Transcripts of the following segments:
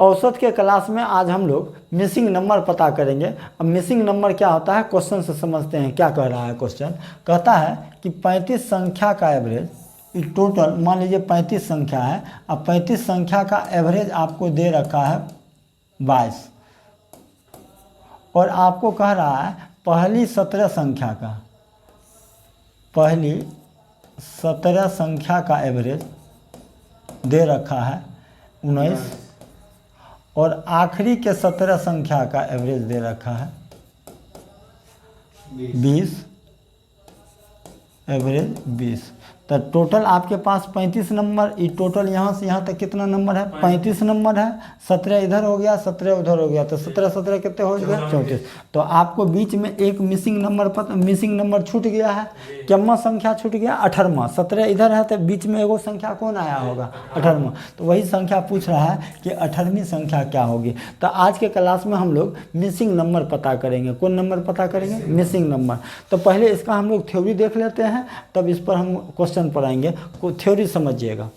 औसत के क्लास में आज हम लोग मिसिंग नंबर पता करेंगे। अब मिसिंग नंबर क्या होता है, क्वेश्चन से समझते हैं क्या कह रहा है क्वेश्चन। कहता है कि 35 संख्या का एवरेज टोटल, मान लीजिए 35 संख्या है। अब 35 संख्या का एवरेज आपको दे रखा है 22 और आपको कह रहा है पहली 17 संख्या का, पहली 17 संख्या का एवरेज दे रखा है 19 और आखिरी के 17 संख्या का एवरेज दे रखा है 20, एवरेज 20। तो टोटल आपके पास 35 नंबर, ये टोटल यहाँ से यहाँ तक कितना नंबर है, 35 नंबर है। 17 इधर हो गया, 17 उधर हो गया, तो 17 17 कितने हो गए, 34। तो आपको बीच में एक मिसिंग नंबर छूट गया है। क्या संख्या छूट गया, 18वां। 17 इधर है तो बीच में एगो संख्या कौन आया होगा, 18वां। तो वही संख्या पूछ रहा है कि 18वीं संख्या क्या होगी। तो आज के क्लास में हम लोग मिसिंग नंबर पता करेंगे। कौन नंबर पता करेंगे, मिसिंग नंबर। तो पहले इसका हम लोग थ्योरी देख लेते हैं, तब इस पर हम क्वेश्चन पढ़ाएंगे। को थ्योरी समझिएगा।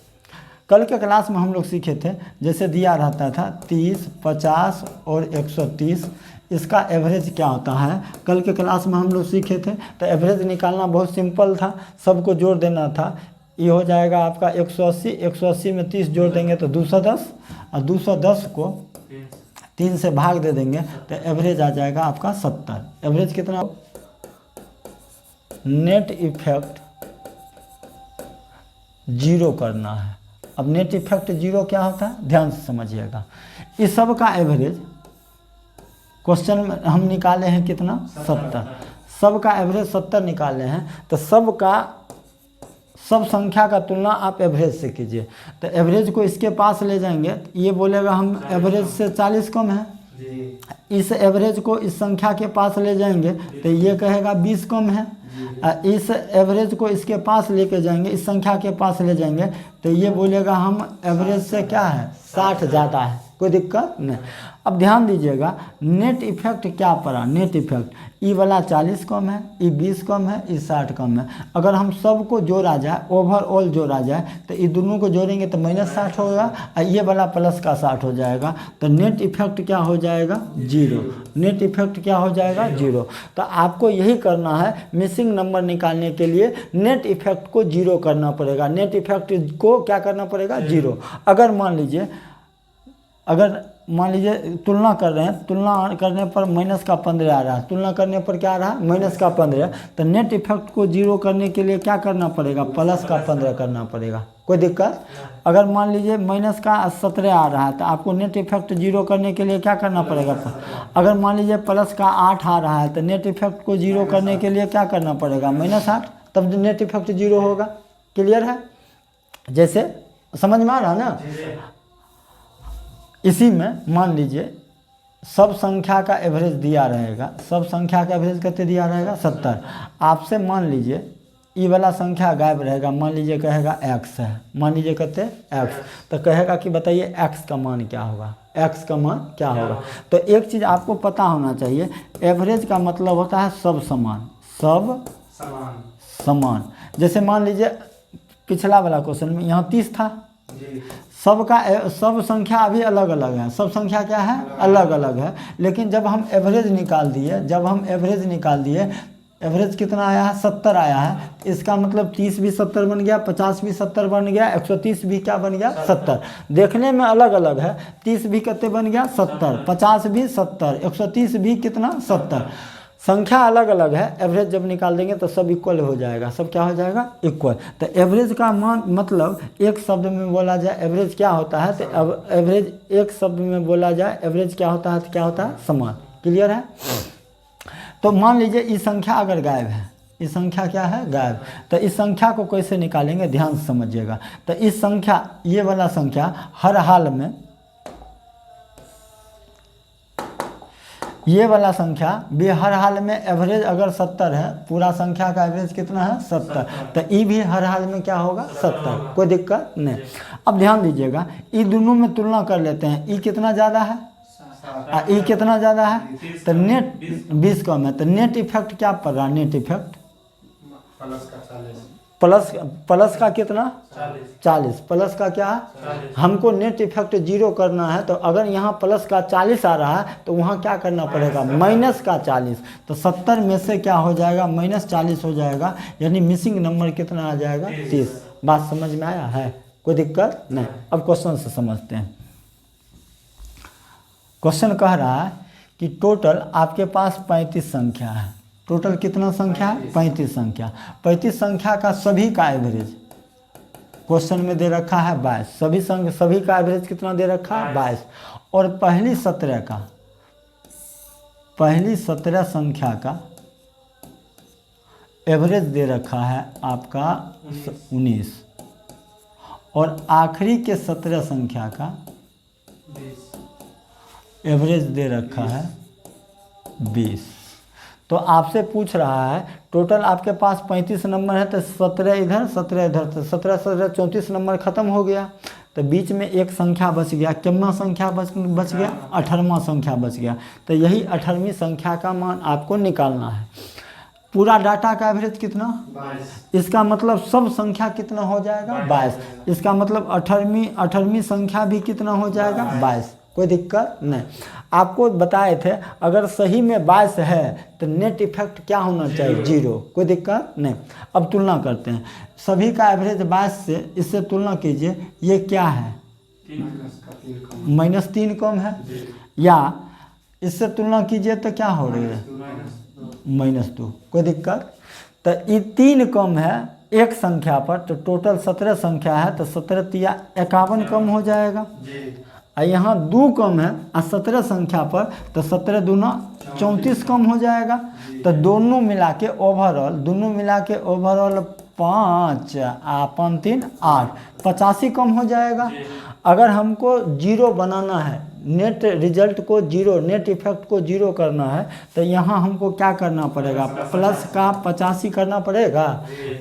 कल के क्लास में हम लोग सीखे थे, जैसे दिया रहता था 30, 50 और 130, इसका एवरेज क्या होता है। कल के क्लास में हम लोग सीखे थे। तो एवरेज निकालना बहुत सिंपल था, सबको जोड़ देना था। ये हो जाएगा आपका 180, 180 में 30 जोड़ देंगे तो 210, और 210 को 3 से भाग दे देंगे तो एवरेज आ जाएगा आपका 70। एवरेज कितना, नेट इफेक्ट जीरो करना है। अब नेट इफेक्ट जीरो क्या होता है, ध्यान से समझिएगा। इस सब का एवरेज क्वेश्चन में हम निकाले हैं कितना, 70। सब का एवरेज 70 निकाले हैं। तो सब संख्या का तुलना आप एवरेज से कीजिए। तो एवरेज को इसके पास ले जाएंगे, ये बोलेगा हम एवरेज से 40 कम है। इस एवरेज को इस संख्या के पास ले जाएंगे तो ये कहेगा 20 कम है। इस एवरेज को इसके पास लेके जाएंगे, इस संख्या के पास ले जाएंगे तो ये बोलेगा हम एवरेज से क्या है, 60 ज़्यादा है। कोई दिक्कत नहीं। अब ध्यान दीजिएगा, नेट इफेक्ट क्या पड़ा, नेट इफेक्ट ई वाला 40 कम है, ई 20 कम है, ई 60 कम है। अगर हम सबको जोड़ा जाए, ओवरऑल जोड़ा जाए, तो ये दोनों को जोड़ेंगे तो -60 होगा और ये वाला प्लस का 60 हो जाएगा। तो नेट इफेक्ट क्या हो जाएगा, जीरो। नेट इफेक्ट क्या हो जाएगा, जीरो। तो आपको यही करना है, मिसिंग नंबर निकालने के लिए नेट इफेक्ट को जीरो करना पड़ेगा। नेट इफेक्ट को क्या करना पड़ेगा, जीरो। अगर मान लीजिए तुलना कर रहे हैं, तुलना करने पर -15 आ रहा है, तुलना करने पर क्या आ रहा है, -15। तो नेट इफेक्ट को जीरो करने के लिए क्या करना पड़ेगा, +15 करना पड़ेगा। कोई दिक्कत। अगर मान लीजिए -17 आ रहा है तो आपको नेट इफेक्ट जीरो करने के लिए क्या करना पड़ेगा। अगर मान लीजिए +8 आ रहा है तो नेट इफेक्ट को जीरो करने के लिए क्या करना पड़ेगा, -8, तब नेट इफेक्ट जीरो होगा। क्लियर है, जैसे समझ में आ रहा है ना। इसी में मान लीजिए सब संख्या का एवरेज दिया रहेगा, सब संख्या का एवरेज कितने दिया रहेगा, 70। आपसे मान लीजिए ई वाला संख्या गायब रहेगा, मान लीजिए कहेगा x है, मान लीजिए कहते x, तो कहेगा कि बताइए x का मान क्या होगा, x का मान क्या होगा। तो एक चीज़ आपको पता होना चाहिए, एवरेज का मतलब होता है सब समान, सब समान। जैसे मान लीजिए पिछला वाला क्वेश्चन में यहाँ 30 था, सब संख्या अभी अलग अलग है, सब संख्या क्या है, अलग अलग है। लेकिन जब हम एवरेज निकाल दिए, एवरेज कितना आया है, 70 आया है। इसका मतलब 30 भी 70 बन गया, 50 भी 70 बन गया, 130 भी क्या बन गया, 70। देखने में अलग अलग है, 30 भी कितने बन गया, 70, 50 भी 70, 130 भी कितना, 70। संख्या अलग अलग है, एवरेज जब निकाल देंगे तो सब इक्वल हो जाएगा, सब क्या हो जाएगा, इक्वल। तो एवरेज का मान मतलब एक शब्द में बोला जाए एवरेज क्या होता है, तो एवरेज एक शब्द में बोला जाए एवरेज क्या होता है, तो क्या होता है, समान। क्लियर है। तो मान लीजिए इस संख्या अगर गायब है, इस संख्या क्या है, गायब। तो इस संख्या को कैसे निकालेंगे, ध्यान से समझिएगा। तो इस संख्या, ये वाला संख्या हर हाल में, ये वाला संख्या भी हर हाल में एवरेज अगर 70 है, पूरा संख्या का एवरेज कितना है, 70, तो ई भी हर हाल में क्या होगा, 70। कोई दिक्कत नहीं। अब ध्यान दीजिएगा, ई दोनों में तुलना कर लेते हैं, ई कितना ज़्यादा है, ई कितना ज़्यादा है, तो नेट 20 कम है। तो नेट इफेक्ट क्या पड़ रहा है, नेट इफेक्ट प्लस प्लस का कितना 40, प्लस का क्या है, हमको नेट इफेक्ट 0 करना है। तो अगर यहाँ प्लस का 40 आ रहा है तो वहाँ क्या करना पड़ेगा, माइनस का 40। तो 70 में से क्या हो जाएगा, -40 हो जाएगा, यानी मिसिंग नंबर कितना आ जाएगा, 30। बात समझ में आया है, कोई दिक्कत नहीं। अब क्वेश्चन से समझते हैं। क्वेश्चन कह रहा है कि टोटल आपके पास 35 संख्या है। टोटल कितना संख्या है, 35 संख्या। 35 संख्या का सभी का एवरेज क्वेश्चन में दे रखा है 22। सभी का एवरेज कितना दे रखा है, 22। और पहली 17 संख्या का एवरेज दे रखा है आपका 19। और आखिरी के 17 संख्या का एवरेज दे रखा है 20। तो आपसे पूछ रहा है टोटल आपके पास 35 नंबर है, तो 17 इधर 17 इधर, तो 17 17 34 नंबर ख़त्म हो गया। तो बीच में एक संख्या बच गया, कितना संख्या बच गया, 18वां संख्या बच गया। तो यही 18वीं संख्या का मान आपको निकालना है। पूरा डाटा का एवरेज कितना, 22। इसका मतलब सब संख्या कितना हो जाएगा, 22। इसका मतलब 18वीं संख्या भी कितना हो जाएगा, 22। कोई दिक्कत नहीं। आपको बताए थे अगर सही में 22 है तो नेट इफेक्ट क्या होना चाहिए, 0। कोई दिक्कत नहीं। अब तुलना करते हैं, सभी का एवरेज 22 से इससे तुलना कीजिए, ये क्या है, -3 कम है, या इससे तुलना कीजिए तो क्या हो रही है, -2। कोई दिक्कत। तो ये 3 कम है एक संख्या पर, तो टोटल 17 संख्या है, तो 17 तिया 51 कम हो जाएगा। और यहाँ 2 कम है और 17 संख्या पर, तो 17 दूना 34 कम हो जाएगा। तो दोनों मिला के ओवरऑल 5 आ 5 3 8 85 कम हो जाएगा। अगर हमको 0 बनाना है, नेट रिजल्ट को 0, नेट इफेक्ट को 0 करना है, तो यहाँ हमको क्या करना पड़ेगा, प्लस का 85 करना पड़ेगा,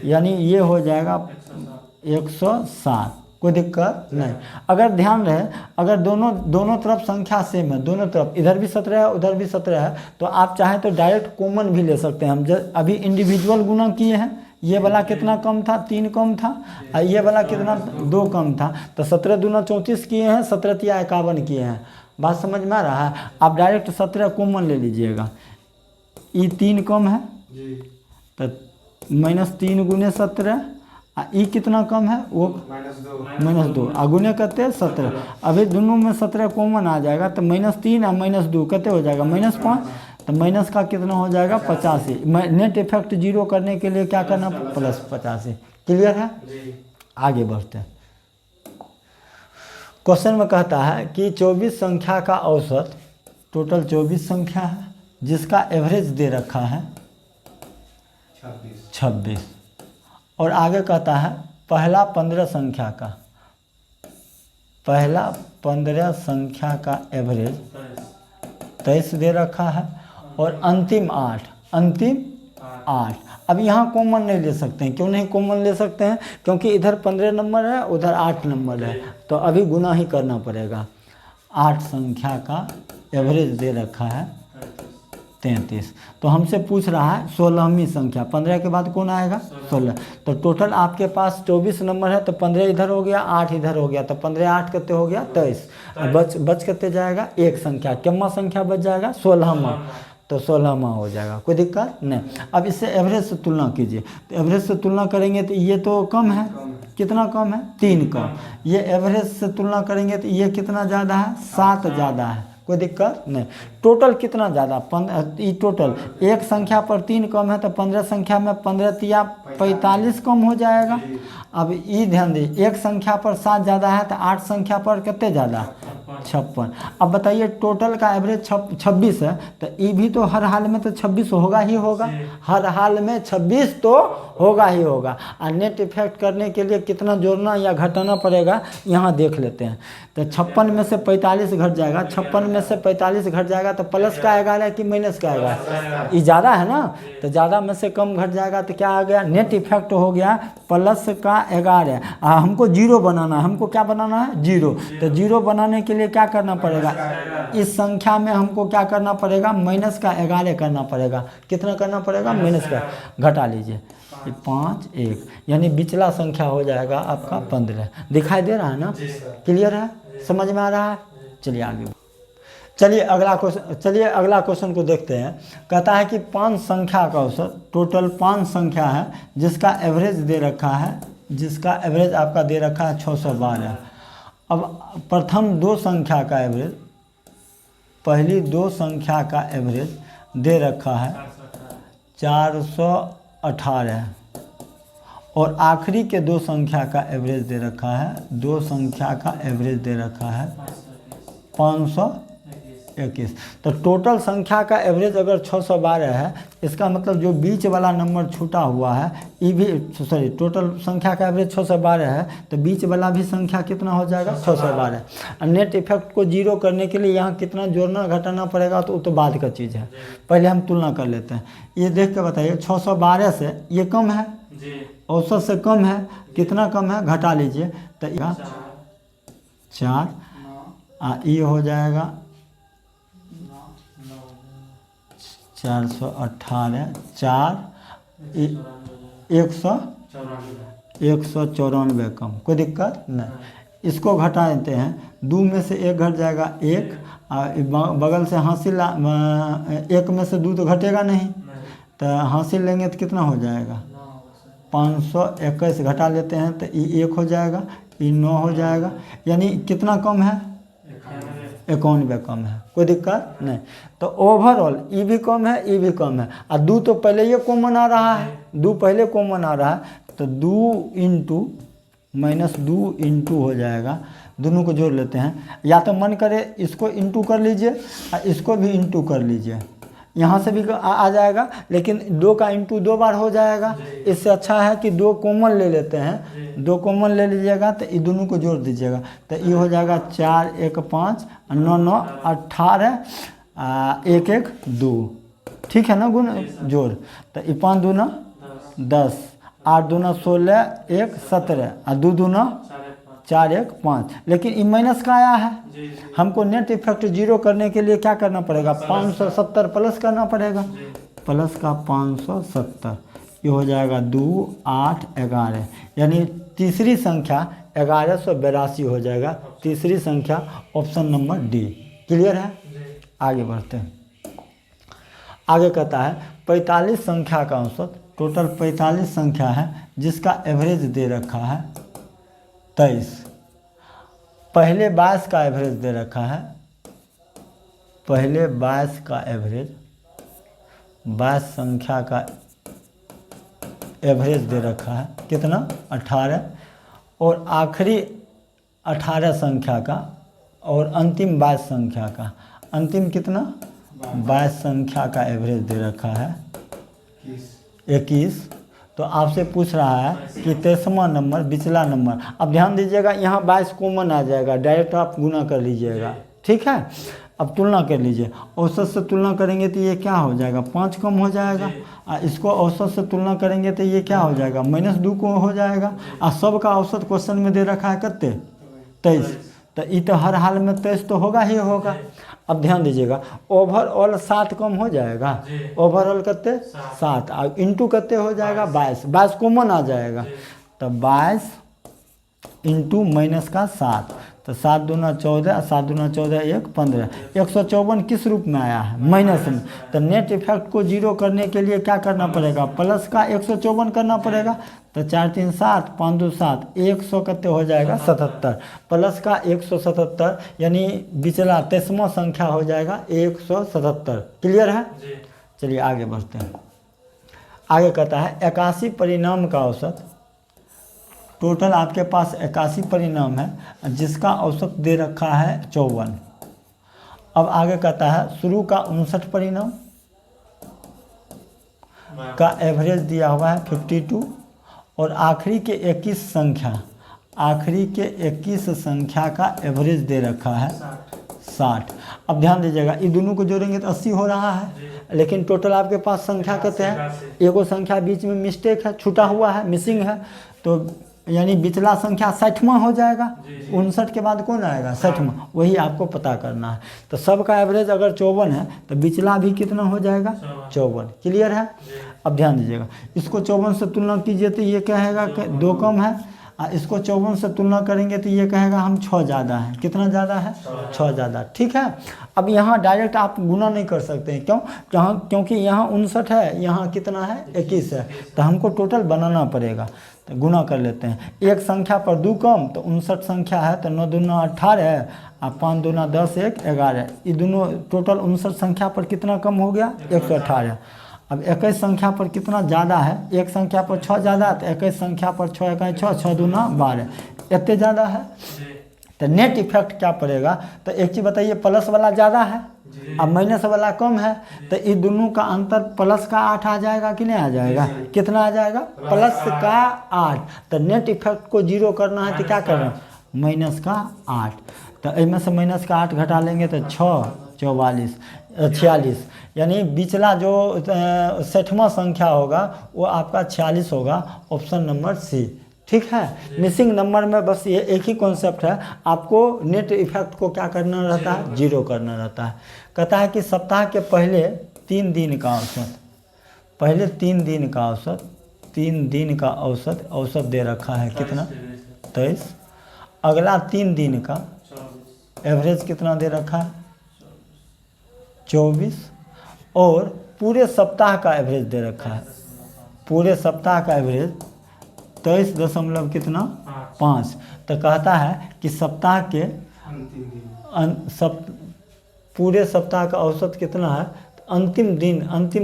यानी ये हो जाएगा 107। कोई दिक्कत नहीं। अगर ध्यान रहे, अगर दोनों तरफ संख्या सेम है, दोनों तरफ इधर भी 17 है उधर भी 17 है, तो आप चाहें तो डायरेक्ट कॉमन भी ले सकते हैं। हम अभी इंडिविजुअल गुना किए हैं, ये वाला कितना कम था, 3 कम था, और ये वाला कितना 2 कम था, तो 17 दूना 34 किए हैं, 17 तिया 51 किए हैं। बात समझ में आ रहा है। आप डायरेक्ट 17 कॉमन ले लीजिएगा, ये 3 कम है तो -3 गुने 17, ई कितना कम है, वो -2 गुने करते 17। अभी दोनों में 17 कॉमन आ जाएगा, तो -3 और -2 कितने हो जाएगा, -5। तो माइनस का कितना हो जाएगा, 85। नेट इफेक्ट 0 करने के लिए क्या करना, +85। क्लियर है। आगे बढ़ते हैं। क्वेश्चन में कहता है कि 24 संख्या का औसत, टोटल 24 संख्या है जिसका एवरेज दे रखा है 26। और आगे कहता है पहला 15 संख्या का एवरेज 23 दे रखा है, और अंतिम 8। अब यहाँ कॉमन नहीं ले सकते हैं। क्यों नहीं कॉमन ले सकते हैं, क्योंकि इधर 15 नंबर है उधर 8 नंबर है, तो अभी गुना ही करना पड़ेगा। 8 संख्या का एवरेज दे रखा है 33। तो हमसे पूछ रहा है 16वीं संख्या, 15 के बाद कौन आएगा, 16। तो टोटल आपके पास 24 नंबर है, तो 15 इधर हो गया, 8 इधर हो गया, तो 15 8 कितने हो गया, 23। बच कितने जाएगा, एक संख्या, कितना संख्या बच जाएगा, 16वां। तो 16वां हो जाएगा, कोई दिक्कत नहीं। अब इससे एवरेज से तुलना कीजिए, तो एवरेज से तुलना करेंगे तो ये तो कम है, कितना कम है, 3 कम। ये एवरेज से तुलना करेंगे तो ये कितना ज़्यादा है, 7 ज़्यादा है, कोई दिक्कत नहीं। टोटल कितना ज़्यादा, टोटल एक संख्या पर 3 कम है, तो 15 संख्या में 15 तिया 45 कम हो जाएगा। अब ये ध्यान दीजिए, एक संख्या पर 7 ज़्यादा है, तो 8 संख्या पर कितने ज़्यादा, 56। अब बताइए टोटल का एवरेज 26 है, तो ये भी तो हर हाल में तो 26 होगा ही होगा, हर हाल में 26 तो होगा ही होगा। और नेट इफेक्ट करने के लिए कितना जोड़ना या घटाना पड़ेगा, यहाँ देख लेते हैं। तो 56 में से 45 घट जाएगा, 56 में से 45 घट जाएगा, तो प्लस का आएगा कि माइनस का आएगा, ये ज़्यादा है ना, तो ज़्यादा में से कम घट जाएगा, तो क्या आ गया, नेट इफेक्ट हो गया प्लस का 11। हमको 0 बनाना है, हमको क्या बनाना है, 0। तो 0 बनाने के लिए क्या करना पड़ेगा, इस संख्या में हमको क्या करना पड़ेगा, -11 करना पड़ेगा। कितना करना पड़ेगा, माइनस का, घटा लीजिए ये 5 1, यानी बिचला संख्या हो जाएगा आपका 15। दिखाई दे रहा है ना? क्लियर है? समझ में आ रहा है? चलिए आगे। चलिए अगला क्वेश्चन को देखते हैं। कहता है कि 5 संख्या का औसत, टोटल 5 संख्या है जिसका एवरेज दे रखा है, जिसका एवरेज आपका दे रखा है 612। अब प्रथम 2 संख्या का एवरेज, पहली 2 संख्या का एवरेज दे रखा है 418 और आखिरी के 2 संख्या का एवरेज दे रखा है, 2 संख्या का एवरेज दे रखा है 521। तो टोटल संख्या का एवरेज अगर 612 है, इसका मतलब जो बीच वाला नंबर छूटा हुआ है ये भी, सॉरी, टोटल संख्या का एवरेज 612 है, तो बीच वाला भी संख्या कितना हो जाएगा? 612। और नेट इफेक्ट को जीरो करने के लिए यहाँ कितना जोड़ना घटाना पड़ेगा तो वो तो बाद का चीज़ है, पहले हम तुलना कर लेते हैं। ये देख के बताइए, 612 से ये कम है, औसत से कम है, कितना कम है घटा लीजिए, तो 4, ये हो जाएगा 418, 4 194 कम, कोई दिक्कत नहीं। इसको घटा देते हैं, 2 में से 1 घट जाएगा 1, बगल से हासिल 1 में से 2 तो घटेगा नहीं, तो हासिल लेंगे तो कितना हो जाएगा? 521 घटा लेते हैं तो ये 1 हो जाएगा, ये 9 हो जाएगा, यानी कितना कम है? 91 कम है, कोई दिक्कत नहीं। तो ओवरऑल ये भी कम है, ये भी कम है, और 2 तो पहले ये कॉमन आ रहा है, 2 पहले कॉमन आ रहा है, तो 2 इंटू -2 इंटू हो जाएगा। दोनों को जोड़ लेते हैं, या तो मन करे इसको इंटू कर लीजिए और इसको भी इंटू कर लीजिए, यहाँ से भी आ जाएगा, लेकिन 2 का इंटू 2 बार हो जाएगा। इससे अच्छा है कि 2 कॉमन ले लेते हैं, 2 कॉमन ले लीजिएगा तो ये दोनों को जोड़ दीजिएगा, तो ये हो जाएगा 4 1 5 9 9 18 1 1 2, ठीक है ना? गुण जोड़, तो ये 5 दूना 10, 8 दूना 16, 1 17 और 2 दूना 4 1 5, लेकिन ये माइनस का आया है। हमको नेट इफेक्ट जीरो करने के लिए क्या करना पड़ेगा? 570 प्लस करना पड़ेगा, प्लस का 570, ये हो जाएगा 2 8 11, यानी तीसरी संख्या 1182 हो जाएगा, तीसरी संख्या ऑप्शन नंबर डी। क्लियर है? आगे बढ़ते हैं। आगे कहता है 45 संख्या का औसत, टोटल 45 संख्या है जिसका एवरेज दे रखा है 23। पहले 22 का एवरेज दे रखा है, पहले 22 का एवरेज, 22 संख्या का एवरेज दे रखा है कितना? 18, और आखिरी 18 संख्या का और अंतिम 22 संख्या का, अंतिम कितना? 22 संख्या का एवरेज दे रखा है 21। तो आपसे पूछ रहा है कि 23वां नंबर, बिचला नंबर। अब ध्यान दीजिएगा, यहाँ 22 कॉमन आ जाएगा, डायरेक्ट आप गुना कर लीजिएगा, ठीक है? अब तुलना कर लीजिए, औसत से तुलना करेंगे तो ये क्या हो जाएगा? 5 कम हो जाएगा, और इसको औसत से तुलना करेंगे तो ये क्या हो जाएगा? -2 को हो जाएगा, और सब का औसत क्वेश्चन में दे रखा है कितने? 23, तो ये तो हर हाल में 23 तो होगा ही होगा। अब ध्यान दीजिएगा, ओवरऑल 7 कम हो जाएगा, ओवरऑल कितने? 7, और इंटू कितने हो जाएगा? 22 कॉमन आ जाएगा, तो 22 इंटू माइनस का 7, तो 7 दूना 14, 7 दूना 14 1 15, 154 किस रूप में आया है? माइनस में। तो नेट इफेक्ट को जीरो करने के लिए क्या करना पड़ेगा? प्लस का 154 करना पड़ेगा, तो 4 3 7 5 2 7, 100 कितने हो जाएगा? 77, प्लस का 177, यानी बिचला 23वां संख्या हो जाएगा 177। क्लियर है? चलिए आगे बढ़ते हैं। आगे कहता है 81 परिणाम का औसत, टोटल आपके पास 81 परिणाम है जिसका औसत दे रखा है 54। अब आगे कहता है शुरू का 59 परिणाम का एवरेज दिया हुआ है 52, और आखिरी के 21 संख्या, आखिरी के 21 संख्या का एवरेज दे रखा है 60। अब ध्यान दीजिएगा, ये दोनों को जोड़ेंगे तो 80 हो रहा है, लेकिन टोटल आपके पास संख्या कितने हैं? एगो संख्या बीच में मिस्टेक है, छूटा हुआ है, मिसिंग है, तो यानी बिचला संख्या 60वां हो जाएगा। 59 के बाद कौन आएगा? 60वां। वही आपको पता करना है। तो सबका एवरेज अगर 54 है तो बिचला भी कितना हो जाएगा? 54। क्लियर है? अब ध्यान दीजिएगा, इसको 54 से तुलना कीजिए तो ये कहेगा कि 2 कम है, और इसको 54 से तुलना करेंगे तो ये कहेगा हम 6 ज़्यादा है। कितना ज़्यादा है? 6 ज़्यादा। ठीक है। अब यहाँ डायरेक्ट आप गुना नहीं कर सकते हैं। क्यों? क्योंकि यहाँ 59 है, यहाँ कितना है? 21 है। तो हमको टोटल बनाना पड़ेगा, तो गुना कर लेते हैं। एक संख्या पर 2 कम, तो 59 संख्या है तो 9 दूना 18 है, और 5 दूना 10, 1 11। ये दोनों टोटल 59 संख्या पर कितना कम हो गया? 118। अब 21 संख्या पर कितना ज़्यादा है? एक संख्या पर 6 ज़्यादा, तो 21 संख्या पर 6 1 6, 6 दूना 12, इतने ज़्यादा है। तो नेट इफेक्ट क्या पड़ेगा? तो एक चीज़ बताइए, प्लस वाला ज़्यादा है अब माइनस वाला कम है, तो इन दोनों का अंतर प्लस का 8 आ जाएगा कि नहीं आ जाएगा? कितना आ जाएगा? प्लस का 8। तो नेट इफेक्ट को 0 करना है तो क्या करना? माइनस का 8। तो इनमें से माइनस का 8 घटा लेंगे तो 6 44 46, यानी बिचला जो 60वां संख्या होगा वो आपका 46 होगा। Option number C. ठीक है। मिसिंग नंबर में बस ये एक ही कॉन्सेप्ट है, आपको नेट इफेक्ट को क्या करना रहता है? 0 करना रहता है। कहता है कि सप्ताह के पहले 3 दिन का औसत, पहले 3 दिन का औसत, 3 दिन का औसत दे रखा है कितना? 23। अगला 3 दिन का एवरेज कितना दे रखा है? 24। और पूरे सप्ताह का एवरेज दे रखा है, पूरे सप्ताह का एवरेज 23 दशमलव कितना? 5। तो कहता है कि सप्ताह के पूरे सप्ताह का औसत कितना है? अंतिम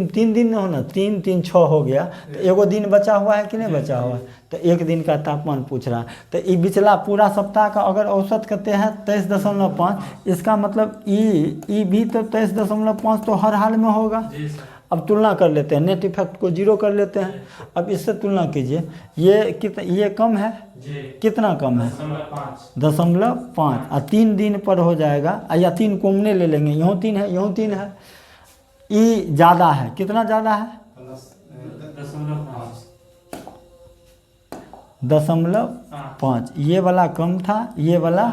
3 दिन होना, 3 3 6 हो गया, तो एगो दिन बचा हुआ है कि नहीं बचा हुआ है? तो एक दिन का तापमान पूछ रहा है। तो ये बिचला पूरा सप्ताह का अगर औसत करते हैं 23.5, इसका मतलब ई भी तो 23.5 तो हर हाल में होगा। अब तुलना कर लेते हैं, नेट इफेक्ट को 0 कर लेते हैं। अब इससे तुलना कीजिए, ये कम है, कितना कम है? 0.5, और 3 दिन पर हो जाएगा, या 3 कॉमने ले लेंगे, यूँ 3 है, यूँ 3 है। ई ज़्यादा है, कितना ज़्यादा है? 0.5। ये वाला कम था, ये वाला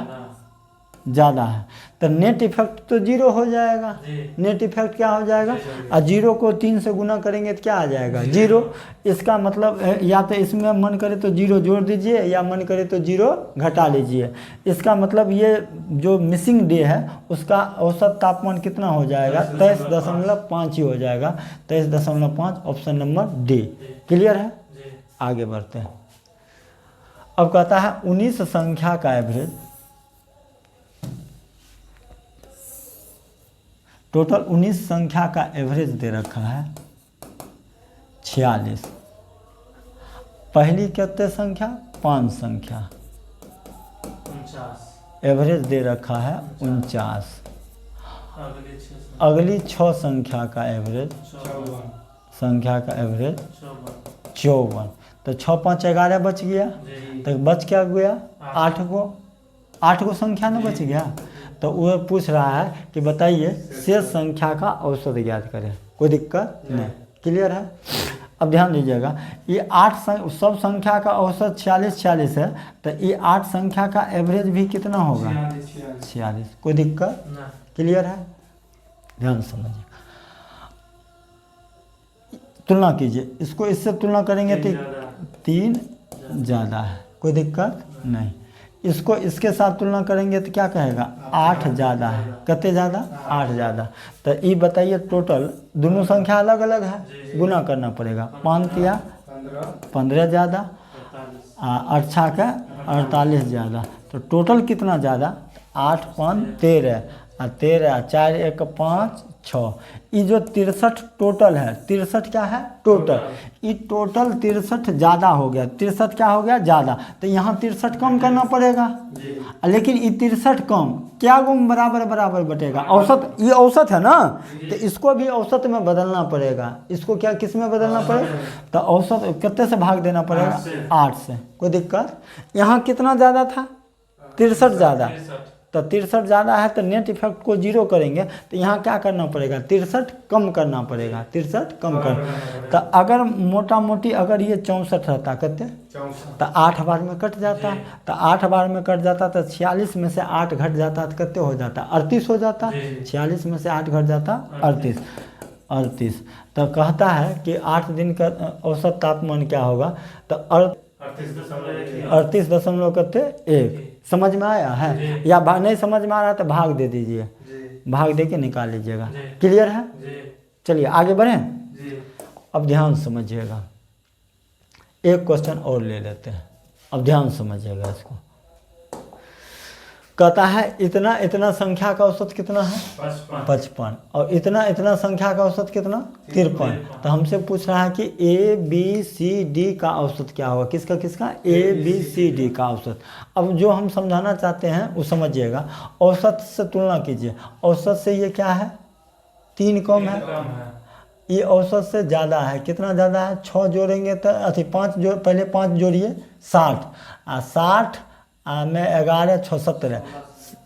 ज़्यादा है, तो नेट इफेक्ट तो 0 हो जाएगा। नेट इफेक्ट क्या हो जाएगा? और 0 को 3 से गुना करेंगे तो क्या आ जाएगा? 0। इसका मतलब या तो इसमें मन करे तो 0 जोड़ दीजिए, या मन करे तो 0 घटा लीजिए। इसका मतलब ये जो मिसिंग डे है उसका औसत तापमान कितना हो जाएगा? 23.5 ही हो जाएगा। 23.5, ऑप्शन नंबर डी। क्लियर है? आगे बढ़ते हैं। अब कहता है 19 संख्या का एवरेज, टोटल 19 संख्या का एवरेज दे रखा है 46। पहली कितने संख्या? 5 संख्या, एवरेज दे रखा है 49। अगली 6 संख्या का एवरेज, संख्या का एवरेज 54। तो 6 5 11 बच गया, तो बच क्या गया? 8 गो संख्या ना बच गया। तो वो पूछ रहा है कि बताइए शेष संख्या का औसत ज्ञात करें। कोई दिक्कत नहीं। क्लियर है? अब ध्यान दीजिएगा, ये 8 सब संख्या का औसत 46 है, तो ये 8 संख्या का एवरेज भी कितना होगा? 46। कोई दिक्कत? क्लियर है? ध्यान समझिए, तुलना कीजिए, इसको इससे तुलना करेंगे तो 3 ज़्यादा है। कोई दिक्कत नहीं। इसको इसके साथ तुलना करेंगे तो क्या कहेगा? 8 ज़्यादा है। कितने ज़्यादा? 8 ज़्यादा। तो ये बताइए, टोटल दोनों संख्या अलग अलग है, गुना करना पड़ेगा। 5 या 15 ज़्यादा, 8 का 48 ज़्यादा। तो टोटल कितना ज़्यादा? 8 5 13, और 13 4 1 5 6। ये जो 63 टोटल है, 63 क्या है? टोटल। ये टोटल 63 ज़्यादा हो गया। 63 क्या हो गया? ज़्यादा। तो यहाँ 63 कम करना पड़ेगा, लेकिन ये 63 कम क्या गुम बराबर बटेगा? औसत, ये औसत है ना, तो इसको भी औसत में बदलना पड़ेगा। इसको क्या किस में बदलना पड़ेगा? तो औसत कितने से भाग देना पड़ेगा? 8 से। कोई दिक्कत? यहाँ कितना ज़्यादा था? 63 ज़्यादा, तो 63 ज़्यादा है तो नेट इफेक्ट को जीरो करेंगे तो यहाँ क्या करना पड़ेगा, 63 कम करना पड़ेगा, 63 कम कर। तो अगर मोटा मोटी अगर ये 64 रहता कहते तो 8 बार में कट जाता, तो 8 बार में कट जाता तो 46 में से 8 घट जाता तो कितने हो जाता, 38 हो जाता। 46 में से 8 घट जाता 38। तो कहता है कि 8 दिन का औसत तापमान क्या होगा, तो 38.1 समझ में आया है, या नहीं समझ में आ रहा है तो भाग दे दीजिए, भाग दे के निकाल लीजिएगा। क्लियर है? चलिए आगे बढ़ें। अब ध्यान समझिएगा, एक क्वेश्चन और ले लेते हैं। अब ध्यान समझिएगा इसको। कहता है इतना इतना संख्या का औसत कितना है, 55, और इतना इतना संख्या का औसत कितना, 53। तो हमसे पूछ रहा है कि ए बी सी डी का औसत क्या होगा, किसका किसका, ए बी सी डी का औसत। अब जो हम समझाना चाहते हैं वो समझिएगा। औसत से तुलना कीजिए, औसत से ये क्या है, 3 कम है, ये औसत से ज़्यादा है। कितना ज़्यादा है, 6 जोड़ेंगे तो 5 जोड़, पहले 5 जोड़िए 60, 60 में 11 6 17,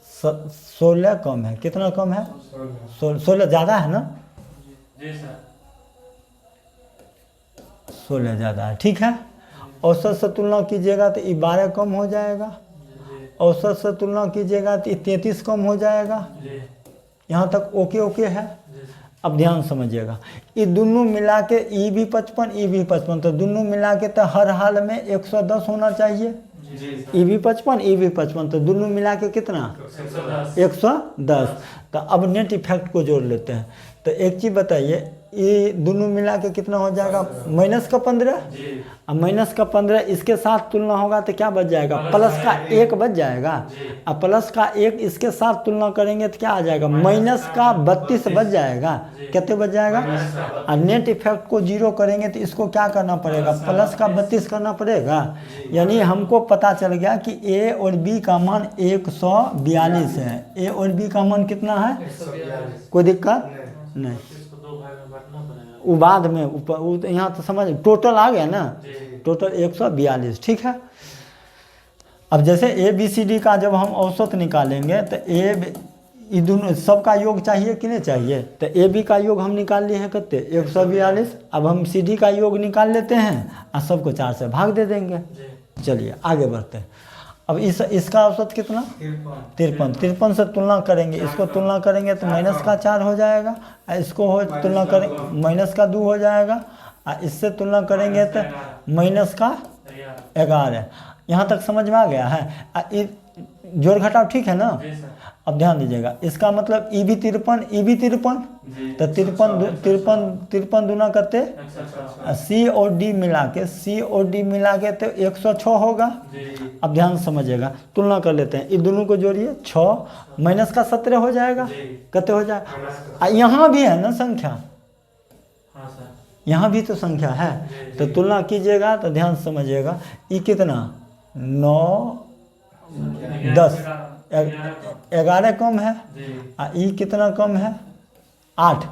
16 कम है। कितना कम है, 16 ज़्यादा है ना, 16 ज़्यादा है। ठीक है, औसत से तुलना कीजिएगा तो ये 12 कम हो जाएगा, औसत से तुलना कीजिएगा तो ये 33 कम हो जाएगा। यहाँ तक ओके ओके है। अब ध्यान समझिएगा, ये दोनों मिला के ई भी 55 ई भी 55, तो दोनों मिला के तो हर हाल में 110 होना चाहिए। ई भी 55 ई भी 55, तो दोनों मिला के कितना, 110। तो अब नेट इफेक्ट को जोड़ लेते हैं। तो एक चीज़ बताइए, ये दोनों मिला के कितना हो जाएगा, -15, अब -15 इसके साथ तुलना होगा तो क्या बच जाएगा, प्लस का 1 बच जाएगा। अब प्लस का 1 इसके साथ तुलना करेंगे तो क्या आ जाएगा, -32 बच जाएगा। कितने बच जाएगा, और नेट इफेक्ट को जीरो करेंगे तो इसको क्या करना पड़ेगा, प्लस का 32 करना पड़ेगा। यानी हमको पता चल गया कि ए और बी का मान 142 है। ए और बी का मान कितना है, कोई दिक्कत नहीं, वो बाद में ऊपर यहाँ तो समझ, टोटल आ गया ना, टोटल 142। ठीक है, अब जैसे ए बी सी डी का जब हम औसत निकालेंगे तो ये दोनों सबका योग चाहिए कि नहीं चाहिए, तो ए बी का योग हम निकाल लिए हैं कितने, 142। अब हम सी डी का योग निकाल लेते हैं और सबको 4 से भाग दे देंगे। चलिए आगे बढ़ते हैं। अब इसका औसत कितना, 53 से तुलना करेंगे, इसको तुलना करेंगे तो -4 हो जाएगा, इसको हो तुलना करेंगे -2 हो जाएगा, और इससे तुलना करेंगे तो -11। यहाँ तक समझ में आ गया है। जोड़ घटाव ठीक है ना। अब ध्यान दीजिएगा, इसका मतलब ई भी 53, तो 53 दूना करते सी और डी मिला के तो 106 होगा। अब ध्यान समझिएगा, तुलना कर लेते हैं, इन दोनों को जोड़िए, 6 -17 हो जाएगा। कितने हो जाएगा, यहाँ भी है ना संख्या, यहाँ भी तो संख्या है, तो तुलना कीजिएगा तो ध्यान समझिएगा, ये कितना 9 10 11 कम है, ई कितना कम है, 8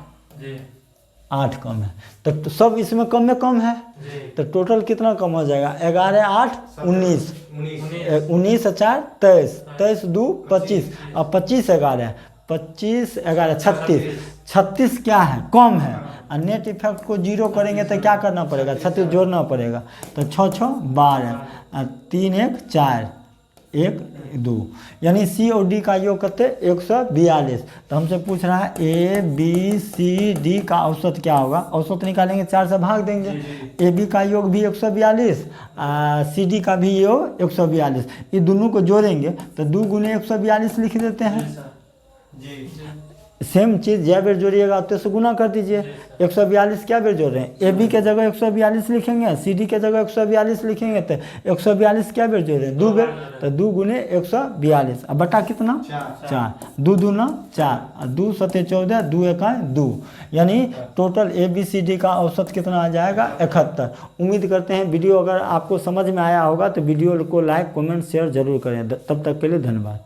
कम है। तो सब इसमें कम में कम है, तो टोटल कितना कम हो जाएगा, 11 8 19, 19 4 23, 23 2 25, और 25 11 36 क्या है, कम है। और नेट इफेक्ट को जीरो करेंगे तो क्या करना पड़ेगा, 36 जोड़ना पड़ेगा, तो 6 6 12, 3 1 4 1 2, यानी सी और डी का योग करते 142। तो हमसे पूछ रहा है ए बी सी डी का औसत क्या होगा, औसत निकालेंगे 4 से भाग देंगे। ए बी का योग भी 142, सी डी का भी योग 142, ये दोनों को जोड़ेंगे तो 2 गुने 142 लिख देते हैं। सेम चीज़ जय बेर जोड़िएगा तो से गुना कर दीजिए। 142 क्या बेर जोड़ रहे हैं, ए बी के जगह 142 लिखेंगे, सी डी के जगह 142 लिखेंगे, तो 142 क्या बेर जोड़ रहे हैं, 2 बेर, तो 2 गुने 142, अब बटा कितना 4, 2 दूना 4, 2 7 14, 2 1 2, यानी total A B C D का औसत कितना आ जाएगा 71। उम्मीद करते हैं वीडियो अगर आपको समझ में आया होगा तो वीडियो को लाइक कमेंट शेयर जरूर करें। तब तक के लिए धन्यवाद।